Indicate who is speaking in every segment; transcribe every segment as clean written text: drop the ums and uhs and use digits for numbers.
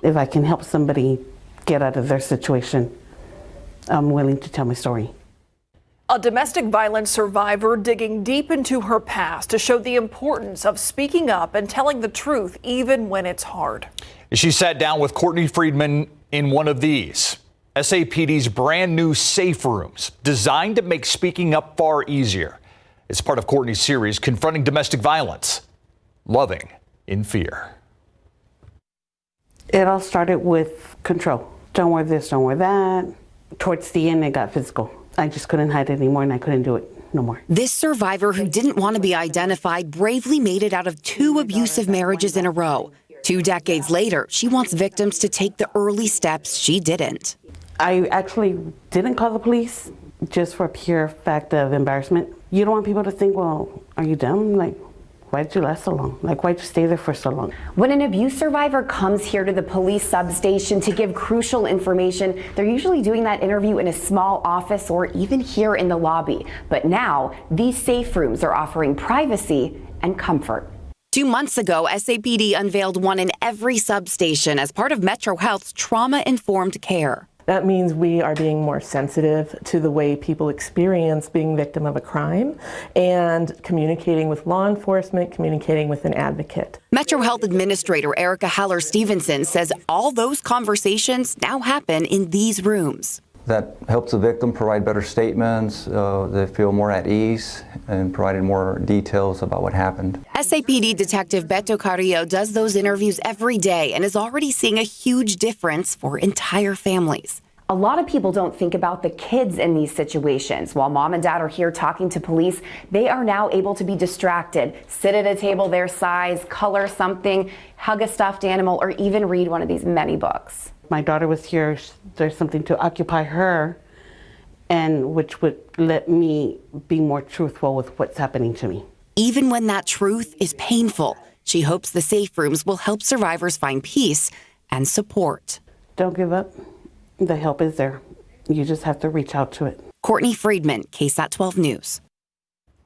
Speaker 1: If I can help somebody get out of their situation, I'm willing to tell my story.
Speaker 2: A domestic violence survivor digging deep into her past to show the importance of speaking up and telling the truth even when it's hard.
Speaker 3: She sat down with Courtney Friedman in one of these, SAPD's brand new safe rooms, designed to make speaking up far easier. It's part of Courtney's series, Confronting Domestic Violence, Loving in Fear.
Speaker 1: It all started with control. Don't wear this, don't wear that. Towards the end, it got physical. I just couldn't hide it anymore, and I couldn't do it no more.
Speaker 4: This survivor who didn't want to be identified bravely made it out of 2 abusive marriages in a row. 2 decades later, she wants victims to take the early steps she didn't.
Speaker 1: I actually didn't call the police just for pure fact of embarrassment. You don't want people to think, well, are you dumb? Like, why did you last so long? Like, why'd you stay there for so long?
Speaker 5: When an abuse survivor comes here to the police substation to give crucial information, they're usually doing that interview in a small office or even here in the lobby. But now, these safe rooms are offering privacy and comfort.
Speaker 4: 2 months ago, SAPD unveiled one in every substation as part of Metro Health's trauma-informed care.
Speaker 6: That means we are being more sensitive to the way people experience being victim of a crime and communicating with law enforcement, communicating with an advocate.
Speaker 4: Metro Health Administrator Erica Haller-Stevenson says all those conversations now happen in these rooms.
Speaker 7: That helps the victim provide better statements, they feel more at ease, and providing more details about what happened.
Speaker 4: SAPD Detective Beto Carrillo does those interviews every day and is already seeing a huge difference for entire families.
Speaker 5: A lot of people don't think about the kids in these situations. While mom and dad are here talking to police, they are now able to be distracted, sit at a table their size, color something, hug a stuffed animal, or even read one of these many books.
Speaker 1: My daughter was here, there's something to occupy her, and which would let me be more truthful with what's happening to me.
Speaker 4: Even when that truth is painful, she hopes the safe rooms will help survivors find peace and support.
Speaker 1: Don't give up. The help is there. You just have to reach out to it.
Speaker 4: Courtney Friedman, KSAT 12 News.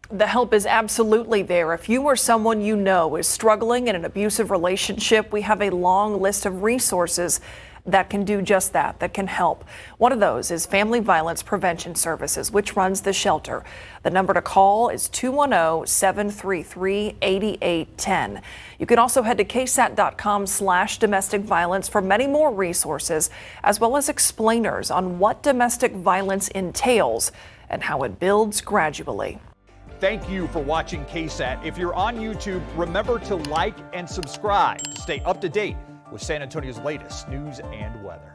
Speaker 2: The help is absolutely there. If you or someone you know is struggling in an abusive relationship, we have a long list of resources that can do just that, that can help. One of those is Family Violence Prevention Services, which runs the shelter. The number to call is 210-733-8810. You can also head to ksat.com/domestic violence for many more resources, as well as explainers on what domestic violence entails and how it builds gradually.
Speaker 3: Thank you for watching KSAT. If you're on YouTube, remember to like and subscribe to stay up to date with San Antonio's latest news and weather.